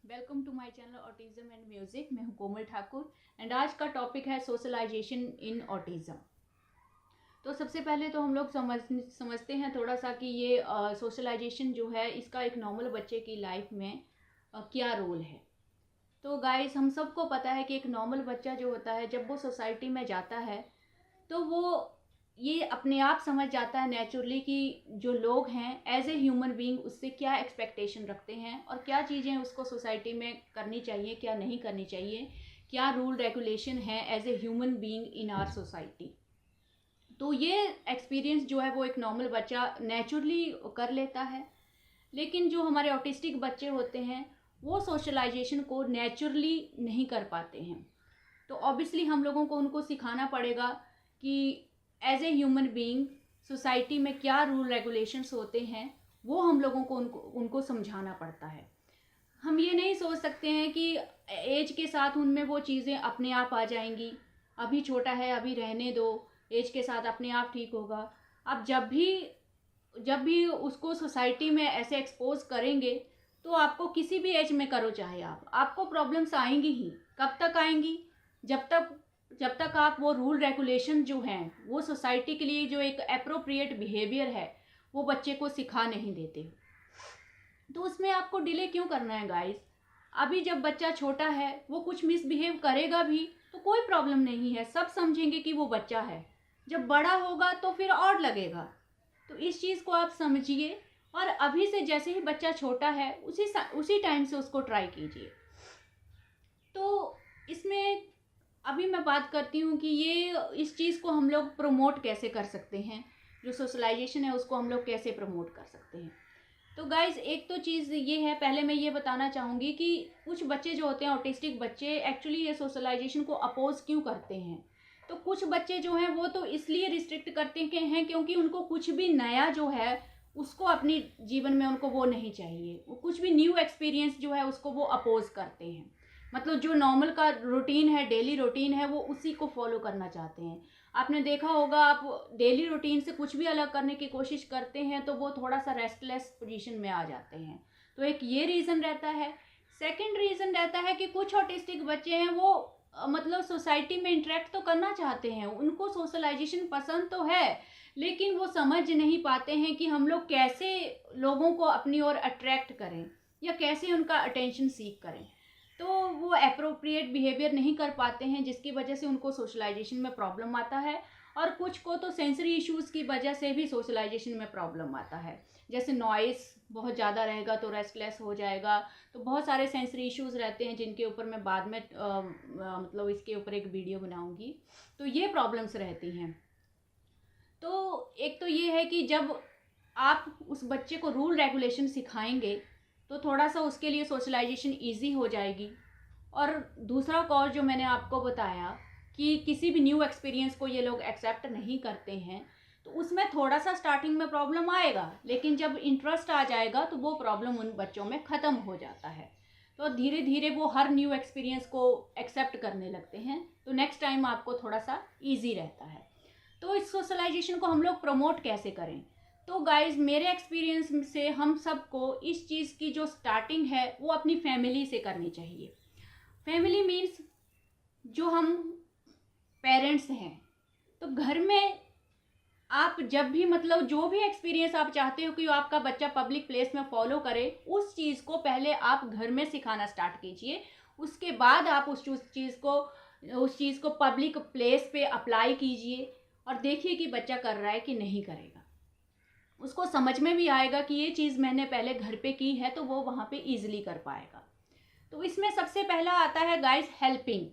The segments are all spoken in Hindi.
Welcome to my channel autism and music. मैं हूं कोमल ठाकुर एंड आज का टॉपिक है सोशलाइजेशन इन ऑटिज्म। तो सबसे पहले तो हम लोग समझते हैं थोड़ा सा कि ये सोशलाइजेशन जो है इसका एक नॉर्मल बच्चे की लाइफ में क्या रोल है। तो गाइस, हम सबको पता है कि एक नॉर्मल बच्चा जो होता है जब वो सोसाइटी में जाता है तो वो ये अपने आप समझ जाता है नेचुरली कि जो लोग हैं एज ए ह्यूमन बीइंग उससे क्या एक्सपेक्टेशन रखते हैं और क्या चीज़ें उसको सोसाइटी में करनी चाहिए, क्या नहीं करनी चाहिए, क्या रूल रेगुलेशन है as a human being in our society. तो ये एक्सपीरियंस जो है वो एक नॉर्मल बच्चा नेचुरली कर लेता है। लेकिन जो हमारे ऑटिस्टिक बच्चे होते हैं वो सोशलाइजेशन को नेचुरली नहीं कर पाते हैं। तो ऑब्वियसली हम लोगों को उनको सिखाना पड़ेगा कि as a human being society में क्या रूल रेगुलेशंस होते हैं, वो हम लोगों को उनको समझाना पड़ता है। हम ये नहीं सोच सकते हैं कि एज के साथ उनमें वो चीज़ें अपने आप आ जाएंगी, अभी छोटा है अभी रहने दो, एज के साथ अपने आप ठीक होगा। अब जब भी उसको सोसाइटी में ऐसे एक्सपोज करेंगे तो आपको किसी भी एज में करो चाहे आपको प्रॉब्लम्स आएंगी ही। कब तक आएंगी? जब तक जब तक आप वो रूल रेगुलेशन जो हैं वो सोसाइटी के लिए जो एक अप्रोप्रिएट बिहेवियर है वो बच्चे को सिखा नहीं देते। तो उसमें आपको डिले क्यों करना है गाइस? अभी जब बच्चा छोटा है वो कुछ मिसबिहेव करेगा भी तो कोई प्रॉब्लम नहीं है, सब समझेंगे कि वो बच्चा है। जब बड़ा होगा तो फिर और लगेगा। तो इस चीज़ को आप समझिए और अभी से जैसे ही बच्चा छोटा है उसी टाइम से उसको ट्राई कीजिए। तो इसमें अभी मैं बात करती हूँ कि ये इस चीज़ को हम लोग प्रमोट कैसे कर सकते हैं, जो सोशलाइजेशन है उसको हम लोग कैसे प्रमोट कर सकते हैं। तो गाइज, एक तो चीज़ ये है, पहले मैं ये बताना चाहूँगी कि कुछ बच्चे जो होते हैं ऑटिस्टिक बच्चे एक्चुअली ये सोशलाइजेशन को अपोज क्यों करते हैं। तो कुछ बच्चे जो हैं वो तो इसलिए रिस्ट्रिक्ट करते हैं क्योंकि उनको कुछ भी नया जो है उसको अपनी जीवन में उनको वो नहीं चाहिए। वो कुछ भी न्यू एक्सपीरियंस जो है उसको वो अपोज करते हैं। मतलब जो नॉर्मल का रूटीन है, डेली रूटीन है, वो उसी को फॉलो करना चाहते हैं। आपने देखा होगा, आप डेली रूटीन से कुछ भी अलग करने की कोशिश करते हैं तो वो थोड़ा सा रेस्टलेस पोजीशन में आ जाते हैं। तो एक ये रीज़न रहता है। सेकंड रीज़न रहता है कि कुछ ऑटिस्टिक बच्चे हैं वो मतलब सोसाइटी में इंटरेक्ट तो करना चाहते हैं, उनको सोशलाइजेशन पसंद तो है, लेकिन वो समझ नहीं पाते हैं कि हम लोग कैसे लोगों को अपनी ओर अट्रैक्ट करें या कैसे उनका अटेंशन सीख करें। तो वो अप्रोप्रिएट बिहेवियर नहीं कर पाते हैं जिसकी वजह से उनको सोशलाइजेशन में प्रॉब्लम आता है। और कुछ को तो सेंसरी इश्यूज़ की वजह से भी सोशलाइजेशन में प्रॉब्लम आता है। जैसे नॉइस बहुत ज़्यादा रहेगा तो रेस्टलेस हो जाएगा। तो बहुत सारे सेंसरी इश्यूज़ रहते हैं जिनके ऊपर मैं बाद में मतलब इसके ऊपर एक वीडियो बनाऊंगी। तो ये प्रॉब्लम्स रहती हैं। तो एक तो ये है कि जब आप उस बच्चे को रूल रेगुलेशन सिखाएंगे तो थोड़ा सा उसके लिए सोशलाइजेशन ईजी हो जाएगी। और दूसरा कॉज जो मैंने आपको बताया कि किसी भी न्यू एक्सपीरियंस को ये लोग एक्सेप्ट नहीं करते हैं, तो उसमें थोड़ा सा स्टार्टिंग में प्रॉब्लम आएगा, लेकिन जब इंटरेस्ट आ जाएगा तो वो प्रॉब्लम उन बच्चों में ख़त्म हो जाता है। तो धीरे धीरे वो हर न्यू एक्सपीरियंस को एक्सेप्ट करने लगते हैं, तो नेक्स्ट टाइम आपको थोड़ा सा ईजी रहता है। तो इस सोशलाइजेशन को हम लोग प्रमोट कैसे करें? तो गाइज, मेरे एक्सपीरियंस से हम सबको इस चीज़ की जो स्टार्टिंग है वो अपनी फैमिली से करनी चाहिए। फैमिली मीन्स जो हम पेरेंट्स हैं। तो घर में आप जब भी मतलब जो भी एक्सपीरियंस आप चाहते हो कि आपका बच्चा पब्लिक प्लेस में फॉलो करे, उस चीज़ को पहले आप घर में सिखाना स्टार्ट कीजिए। उसके बाद आप उस चीज़ को पब्लिक प्लेस पे अप्लाई कीजिए और देखिए कि बच्चा कर रहा है कि नहीं करेगा। उसको समझ में भी आएगा कि ये चीज़ मैंने पहले घर पे की है, तो वो वहाँ पे ईजिली कर पाएगा। तो इसमें सबसे पहला आता है गाइस हेल्पिंग।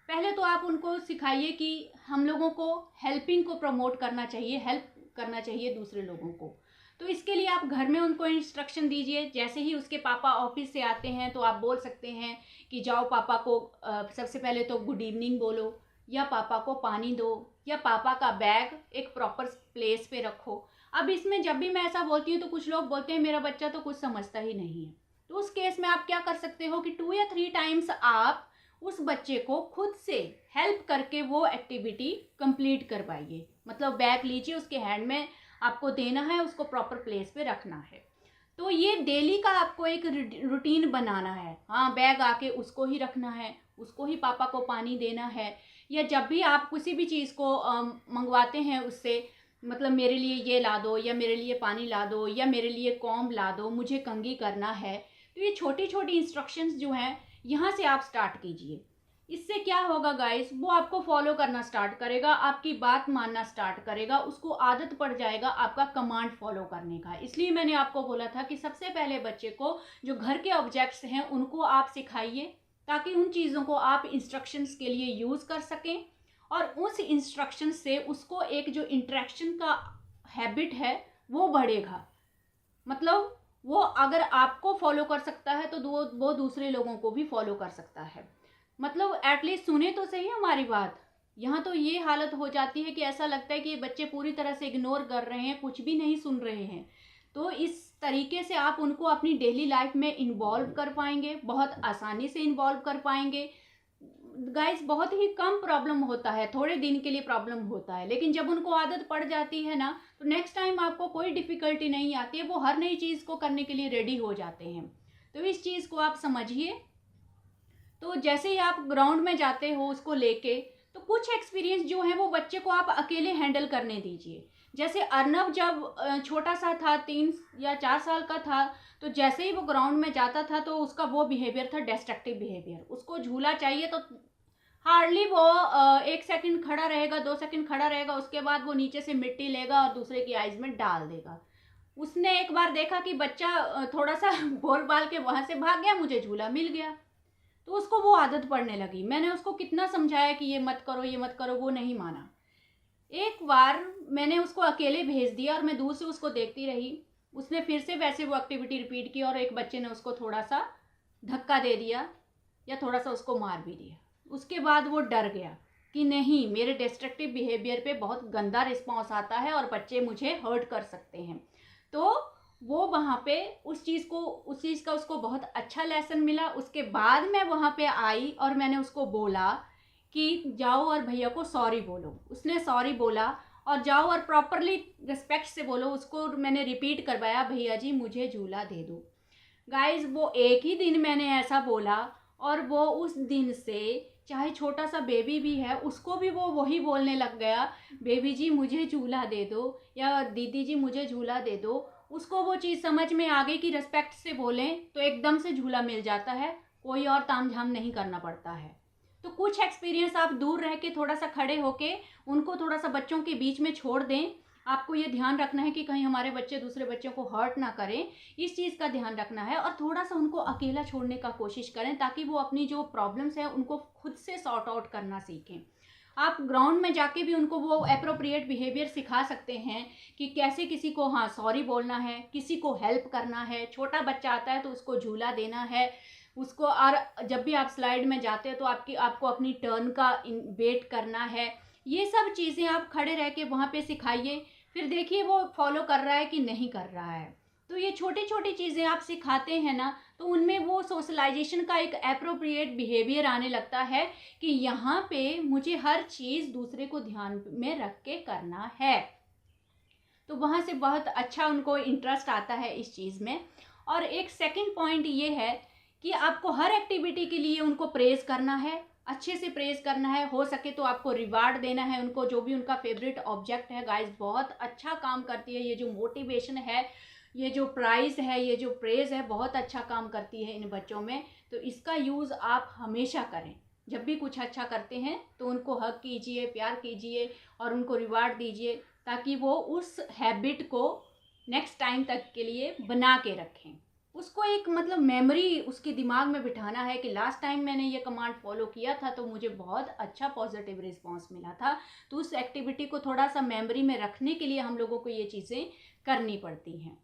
पहले तो आप उनको सिखाइए कि हम लोगों को हेल्पिंग को प्रमोट करना चाहिए, हेल्प करना चाहिए दूसरे लोगों को। तो इसके लिए आप घर में उनको इंस्ट्रक्शन दीजिए। जैसे ही उसके पापा ऑफिस से आते हैं तो आप बोल सकते हैं कि जाओ पापा को सबसे पहले तो गुड इवनिंग बोलो, या पापा को पानी दो, या पापा का बैग एक प्रॉपर प्लेस पे रखो। अब इसमें जब भी मैं ऐसा बोलती हूँ तो कुछ लोग बोलते हैं मेरा बच्चा तो कुछ समझता ही नहीं है। तो उस केस में आप क्या कर सकते हो कि 2 या 3 टाइम्स आप उस बच्चे को खुद से हेल्प करके वो एक्टिविटी कंप्लीट करवाइए। मतलब बैग लीजिए, उसके हैंड में आपको देना है, उसको प्रॉपर प्लेस पे रखना है। तो ये डेली का आपको एक रूटीन बनाना है। हाँ, बैग आके उसको ही रखना है, उसको ही पापा को पानी देना है, या जब भी आप किसी भी चीज़ को मंगवाते हैं उससे, मतलब मेरे लिए ये ला दो, या मेरे लिए पानी ला दो, या मेरे लिए कॉम्ब ला दो, मुझे कंघी करना है। तो ये छोटी छोटी इंस्ट्रक्शंस जो हैं यहाँ से आप स्टार्ट कीजिए। इससे क्या होगा गाइस, वो आपको फॉलो करना स्टार्ट करेगा, आपकी बात मानना स्टार्ट करेगा, उसको आदत पड़ जाएगा आपका कमांड फॉलो करने का। इसलिए मैंने आपको बोला था कि सबसे पहले बच्चे को जो घर के ऑब्जेक्ट्स हैं उनको आप सिखाइए, ताकि उन चीज़ों को आप इंस्ट्रक्शंस के लिए यूज़ कर सकें, और उस इंस्ट्रक्शन से उसको एक जो इंटरेक्शन का हैबिट है वो बढ़ेगा। मतलब वो अगर आपको फॉलो कर सकता है तो वो दूसरे लोगों को भी फॉलो कर सकता है। मतलब एटलीस्ट सुने तो सही हमारी बात। यहाँ तो ये हालत हो जाती है कि ऐसा लगता है कि ये बच्चे पूरी तरह से इग्नोर कर रहे हैं, कुछ भी नहीं सुन रहे हैं। तो इस तरीके से आप उनको अपनी डेली लाइफ में इन्वॉल्व कर पाएंगे, बहुत आसानी से इन्वॉल्व कर पाएंगे। गाइस, बहुत ही कम प्रॉब्लम होता है, थोड़े दिन के लिए प्रॉब्लम होता है, लेकिन जब उनको आदत पड़ जाती है ना, तो नेक्स्ट टाइम आपको कोई डिफ़िकल्टी नहीं आती है, वो हर नई चीज़ को करने के लिए रेडी हो जाते हैं। तो इस चीज़ को आप समझिए। तो जैसे ही आप ग्राउंड में जाते हो उसको लेके, तो कुछ एक्सपीरियंस जो है वो बच्चे को आप अकेले हैंडल करने दीजिए। जैसे अर्नव जब छोटा सा था, 3 या 4 साल का था, तो जैसे ही वो ग्राउंड में जाता था तो उसका वो बिहेवियर था डिस्ट्रक्टिव बिहेवियर। उसको झूला चाहिए तो हार्डली वो 1 सेकंड खड़ा रहेगा, 2 सेकंड खड़ा रहेगा, उसके बाद वो नीचे से मिट्टी लेगा और दूसरे की आइज में डाल देगा। उसने एक बार देखा कि बच्चा थोड़ा सा बोल बाल के वहाँ से भाग गया, मुझे झूला मिल गया, तो उसको वो आदत पड़ने लगी। मैंने उसको कितना समझाया कि ये मत करो, ये मत करो, वो नहीं माना। एक बार मैंने उसको अकेले भेज दिया और मैं दूर से उसको देखती रही। उसने फिर से वैसे वो एक्टिविटी रिपीट की और एक बच्चे ने उसको थोड़ा सा धक्का दे दिया या थोड़ा सा उसको मार भी दिया। उसके बाद वो डर गया कि नहीं, मेरे डिस्ट्रक्टिव बिहेवियर पे बहुत गंदा रिस्पॉन्स आता है और बच्चे मुझे हर्ट कर सकते हैं। तो वो वहाँ पे उस चीज़ का उसको बहुत अच्छा लेसन मिला। उसके बाद मैं वहाँ पे आई और मैंने उसको बोला कि जाओ और भैया को सॉरी बोलो। उसने सॉरी बोला और जाओ और प्रॉपरली रिस्पेक्ट से बोलो। उसको मैंने रिपीट करवाया, भैया जी मुझे झूला दे दो। गाइज, वो एक ही दिन मैंने ऐसा बोला और वो उस दिन से, चाहे छोटा सा बेबी भी है, उसको भी वो वही बोलने लग गया, बेबी जी मुझे झूला दे दो या दीदी जी मुझे झूला दे दो। उसको वो चीज़ समझ में आ गई कि रिस्पेक्ट से बोलें तो एकदम से झूला मिल जाता है, कोई और तामझाम नहीं करना पड़ता है। तो कुछ एक्सपीरियंस आप दूर रह के थोड़ा सा खड़े होके उनको थोड़ा सा बच्चों के बीच में छोड़ दें। आपको ये ध्यान रखना है कि कहीं हमारे बच्चे दूसरे बच्चों को हर्ट ना करें, इस चीज़ का ध्यान रखना है। और थोड़ा सा उनको अकेला छोड़ने का कोशिश करें ताकि वो अपनी जो प्रॉब्लम्स हैं उनको खुद से सॉर्ट आउट करना सीखें। आप ग्राउंड में जाके भी उनको वो एप्रोप्रिएट बिहेवियर सिखा सकते हैं कि कैसे किसी को हाँ सॉरी बोलना है, किसी को हेल्प करना है। छोटा बच्चा आता है तो उसको झूला देना है उसको। और जब भी आप स्लाइड में जाते हैं तो आपको अपनी टर्न का वेट करना है। ये सब चीज़ें आप खड़े रह के वहाँ पे सिखाइए, फिर देखिए वो फॉलो कर रहा है कि नहीं कर रहा है। तो ये छोटी छोटी चीज़ें आप सिखाते हैं ना, तो उनमें वो सोशलाइजेशन का एक एप्रोप्रिएट बिहेवियर आने लगता है कि यहाँ पे मुझे हर चीज़ दूसरे को ध्यान में रख के करना है। तो वहाँ से बहुत अच्छा उनको इंटरेस्ट आता है इस चीज़ में। और एक सेकंड पॉइंट ये है कि आपको हर एक्टिविटी के लिए उनको प्रेज़ करना है, अच्छे से प्रेज़ करना है। हो सके तो आपको रिवार्ड देना है उनको, जो भी उनका फेवरेट ऑब्जेक्ट है। गाइस, बहुत अच्छा काम करती है ये जो मोटिवेशन है, ये जो प्राइज़ है, ये जो प्रेज़ है, बहुत अच्छा काम करती है इन बच्चों में। तो इसका यूज़ आप हमेशा करें। जब भी कुछ अच्छा करते हैं तो उनको हग कीजिए, प्यार कीजिए और उनको रिवार्ड दीजिए, ताकि वो उस हैबिट को नेक्स्ट टाइम तक के लिए बना के रखें। उसको एक मतलब मेमोरी उसके दिमाग में बिठाना है कि लास्ट टाइम मैंने ये कमांड फॉलो किया था तो मुझे बहुत अच्छा पॉजिटिव रिस्पांस मिला था। तो उस एक्टिविटी को थोड़ा सा मेमोरी में रखने के लिए हम लोगों को ये चीज़ें करनी पड़ती हैं।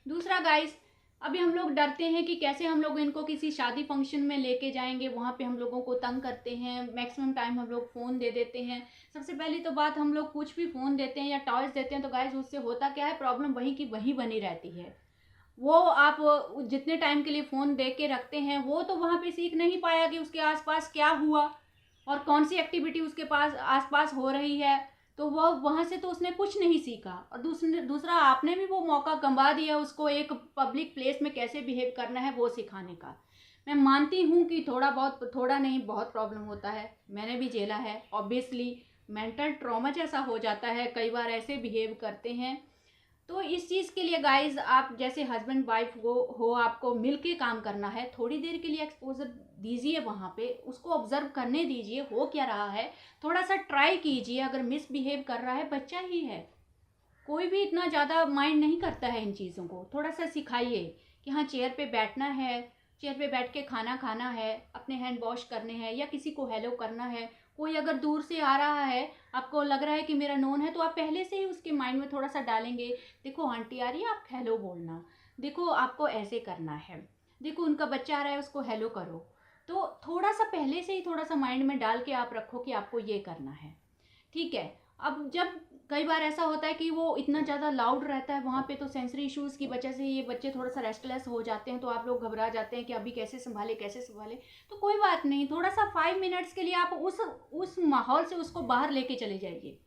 दूसरा गाइस, अभी हम लोग डरते हैं कि कैसे हम लोग इनको किसी शादी फंक्शन में लेके जाएंगे, वहाँ पे हम लोगों को तंग करते हैं, मैक्सिमम टाइम हम लोग फ़ोन दे देते हैं। सबसे पहली तो बात, हम लोग कुछ भी फ़ोन देते हैं या टॉयज़ देते हैं तो गाइस उससे होता क्या है, प्रॉब्लम वहीं की वहीं बनी रहती है। वो आप जितने टाइम के लिए फ़ोन दे के रखते हैं वो तो वहाँ पे सीख नहीं पाया कि उसके आसपास क्या हुआ और कौन सी एक्टिविटी उसके पास आसपास हो रही है। तो तो वह वहाँ से तो उसने कुछ नहीं सीखा, और दूसरा आपने भी वो मौका गंवा दिया उसको एक पब्लिक प्लेस में कैसे बिहेव करना है वो सिखाने का। मैं मानती हूँ कि थोड़ा नहीं बहुत प्रॉब्लम होता है, मैंने भी झेला है। ऑब्वियसली मेंटल ट्रॉमा जैसा हो जाता है, कई बार ऐसे बिहेव करते हैं। तो इस चीज़ के लिए गाइज आप जैसे हस्बैंड वाइफ हो आपको मिलके काम करना है। थोड़ी देर के लिए एक्सपोजर दीजिए, वहाँ पे उसको ऑब्जर्व करने दीजिए हो क्या रहा है, थोड़ा सा ट्राई कीजिए। अगर मिसबिहेव कर रहा है, बच्चा ही है, कोई भी इतना ज़्यादा माइंड नहीं करता है इन चीज़ों को। थोड़ा सा सिखाइए कि हाँ चेयर पे बैठना है, चेयर पे बैठ के खाना खाना है, अपने हैंड वॉश करने हैं, या किसी को हेलो करना है। कोई अगर दूर से आ रहा है, आपको लग रहा है कि मेरा नोन है, तो आप पहले से ही उसके माइंड में थोड़ा सा डालेंगे, देखो आंटी आ रही है आप हेलो बोलना, देखो आपको ऐसे करना है, देखो उनका बच्चा आ रहा है उसको हेलो करो। तो थोड़ा सा पहले से ही थोड़ा सा माइंड में डाल के आप रखो कि आपको ये करना है, ठीक है। अब जब कई बार ऐसा होता है कि वो इतना ज़्यादा लाउड रहता है वहाँ पे, तो सेंसरी इश्यूज़ की वजह से ये बच्चे थोड़ा सा रेस्टलेस हो जाते हैं, तो आप लोग घबरा जाते हैं कि अभी कैसे संभाले। तो कोई बात नहीं, थोड़ा सा 5 मिनट्स के लिए आप उस माहौल से उसको बाहर लेके चले जाइए,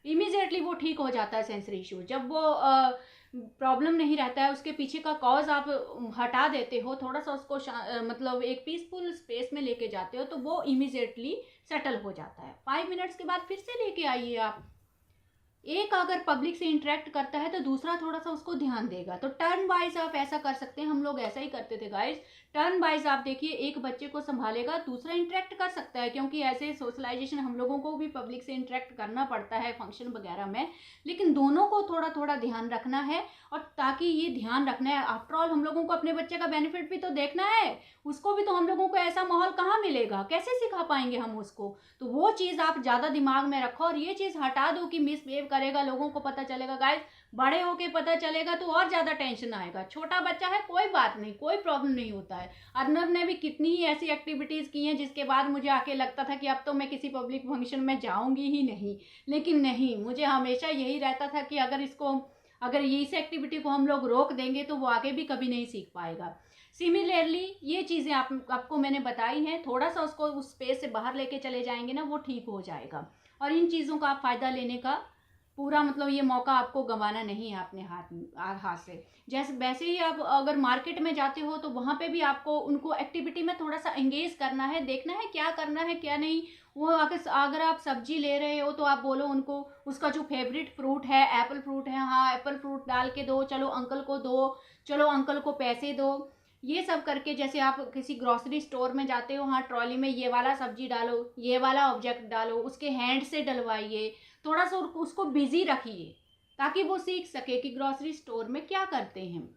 इमीजिएटली वो ठीक हो जाता है सेंसरी इशू। जब वो प्रॉब्लम नहीं रहता है, उसके पीछे का कॉज आप हटा देते हो, थोड़ा सा उसको मतलब एक पीसफुल स्पेस में लेके जाते हो, तो वो इमीजिएटली सेटल हो जाता है। 5 मिनट्स के बाद फिर से लेके आइए आप। एक अगर पब्लिक से इंटरेक्ट करता है तो दूसरा थोड़ा सा उसको ध्यान देगा। तो टर्न वाइज आप ऐसा कर सकते हैं, हम लोग ऐसा ही करते थे गाइस। टर्न वाइज आप देखिए, एक बच्चे को संभालेगा, दूसरा इंटरेक्ट कर सकता है, क्योंकि ऐसे सोशलाइजेशन हम लोगों को भी पब्लिक से इंटरेक्ट करना पड़ता है फंक्शन वगैरह में, लेकिन दोनों को थोड़ा थोड़ा ध्यान रखना है। और ताकि ये ध्यान रखना है, आफ्टर ऑल हम लोगों को अपने बच्चे का बेनिफिट भी तो देखना है, उसको भी तो हम लोगों को ऐसा माहौल कहाँ मिलेगा, कैसे सिखा पाएंगे हम उसको। तो वो चीज़ आप ज़्यादा दिमाग में रखो, और ये चीज़ हटा दो कि मिसबिहेव करेगा, लोगों को पता चलेगा। गाइस बड़े होके पता चलेगा तो और ज़्यादा टेंशन आएगा। छोटा बच्चा है, कोई बात नहीं, कोई प्रॉब्लम नहीं होता है। अर्नब ने भी कितनी ही ऐसी एक्टिविटीज़ की हैं जिसके बाद मुझे आके लगता था कि अब तो मैं किसी पब्लिक फंक्शन में जाऊंगी ही नहीं, लेकिन नहीं, मुझे हमेशा यही रहता था कि अगर ये इस एक्टिविटी को हम लोग रोक देंगे तो वो आगे भी कभी नहीं सीख पाएगा। सिमिलरली ये चीज़ें आपको मैंने बताई हैं, थोड़ा सा उसको उस स्पेस से बाहर लेके चले जाएंगे ना, वो ठीक हो जाएगा। और इन चीज़ों का आप फ़ायदा लेने का पूरा मतलब ये मौका आपको गंवाना नहीं है अपने हाथ से। जैसे वैसे ही आप अगर मार्केट में जाते हो तो वहाँ पे भी आपको उनको एक्टिविटी में थोड़ा सा एंगेज करना है, देखना है क्या करना है क्या नहीं। वो अगर आप सब्जी ले रहे हो तो आप बोलो उनको उसका जो फेवरेट फ्रूट है एप्पल फ्रूट है, हाँ एप्पल फ्रूट डाल के दो, चलो अंकल को दो, चलो अंकल को पैसे दो। ये सब करके, जैसे आप किसी ग्रोसरी स्टोर में जाते हो, हाँ ट्रॉली में ये वाला सब्जी डालो, ये वाला ऑब्जेक्ट डालो, उसके हैंड से डलवाइए, थोड़ा सा उसको बिजी रखिए ताकि वो सीख सके कि ग्रोसरी स्टोर में क्या करते हैं।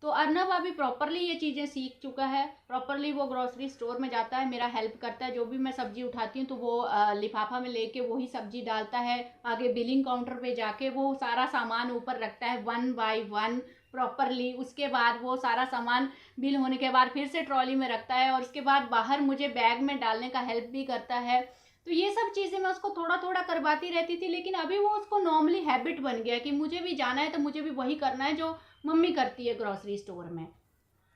तो अर्नब अभी प्रॉपरली ये चीज़ें सीख चुका है, प्रॉपरली वो ग्रोसरी स्टोर में जाता है, मेरा हेल्प करता है, जो भी मैं सब्जी उठाती हूँ तो वो लिफाफा में लेके वही सब्जी डालता है, आगे बिलिंग काउंटर पे जाके वो सारा सामान ऊपर रखता है 1 बाय 1 प्रॉपरली। उसके बाद वो सारा सामान बिल होने के बाद फिर से ट्रॉली में रखता है, और उसके बाद बाहर मुझे बैग में डालने का हेल्प भी करता है। तो ये सब चीज़ें मैं उसको थोड़ा थोड़ा करवाती रहती थी, लेकिन अभी वो उसको नॉर्मली हैबिट बन गया कि मुझे भी जाना है तो मुझे भी वही करना है जो मम्मी करती है ग्रोसरी स्टोर में।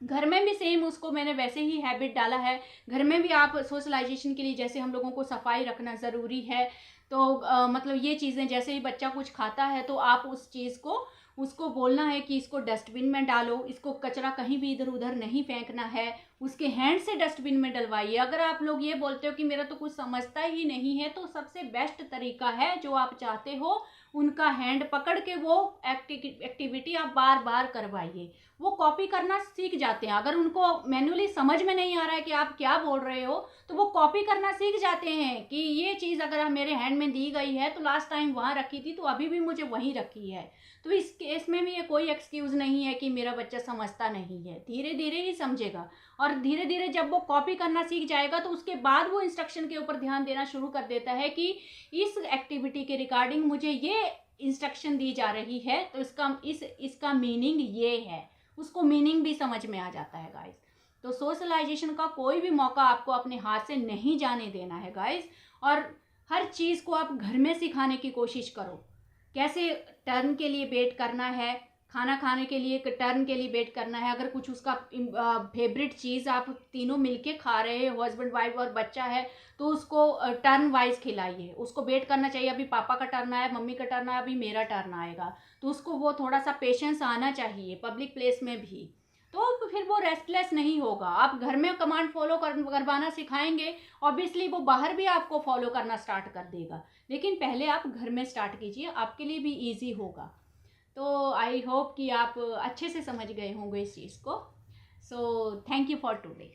घर में भी सेम उसको मैंने वैसे ही हैबिट डाला है। घर में भी आप सोशलाइजेशन के लिए जैसे हम लोगों को सफाई रखना ज़रूरी है, तो मतलब ये चीज़ें जैसे ही बच्चा कुछ खाता है तो आप उस चीज़ को उसको बोलना है कि इसको डस्टबिन में डालो, इसको कचरा कहीं भी इधर उधर नहीं फेंकना है, उसके हैंड से डस्टबिन में डलवाइए। अगर आप लोग ये बोलते हो कि मेरा तो कुछ समझता ही नहीं है, तो सबसे बेस्ट तरीका है जो आप चाहते हो उनका हैंड पकड़ के वो एक्टिविटी आप बार बार करवाइए, वो कॉपी करना सीख जाते हैं। अगर उनको मैन्युअली समझ में नहीं आ रहा है कि आप क्या बोल रहे हो, तो वो कॉपी करना सीख जाते हैं कि ये चीज़ अगर मेरे हैंड में दी गई है तो लास्ट टाइम वहाँ रखी थी तो अभी भी मुझे वहीं रखी है। तो इस केस में भी ये कोई एक्सक्यूज़ नहीं है कि मेरा बच्चा समझता नहीं है, धीरे धीरे ही समझेगा। और धीरे धीरे जब वो कॉपी करना सीख जाएगा तो उसके बाद वो इंस्ट्रक्शन के ऊपर ध्यान देना शुरू कर देता है कि इस एक्टिविटी के रिगार्डिंग मुझे ये इंस्ट्रक्शन दी जा रही है, तो इसका मीनिंग ये है, उसको मीनिंग भी समझ में आ जाता है गाइस। तो सोशलाइजेशन का कोई भी मौका आपको अपने हाथ से नहीं जाने देना है गाइस। और हर चीज़ को आप घर में सिखाने की कोशिश करो, कैसे टर्न के लिए वेट करना है, खाना खाने के लिए टर्न के लिए वेट करना है। अगर कुछ उसका फेवरेट चीज़ आप तीनों मिलके खा रहे हो, हस्बैंड वाइफ और बच्चा है, तो उसको टर्न वाइज खिलाइए। उसको वेट करना चाहिए, अभी पापा का टर्न आया, मम्मी का टर्न आया, अभी मेरा टर्न आएगा। तो उसको वो थोड़ा सा पेशेंस आना चाहिए पब्लिक प्लेस में भी, तो फिर वो रेस्टलेस नहीं होगा। आप घर में कमांड फॉलो करवाना सिखाएंगे, ऑब्वियसली वो बाहर भी आपको फॉलो करना स्टार्ट कर देगा। लेकिन पहले आप घर में स्टार्ट कीजिए, आपके लिए भी ईजी होगा। तो आई होप कि आप अच्छे से समझ गए होंगे इस चीज़ को। So thank you for today.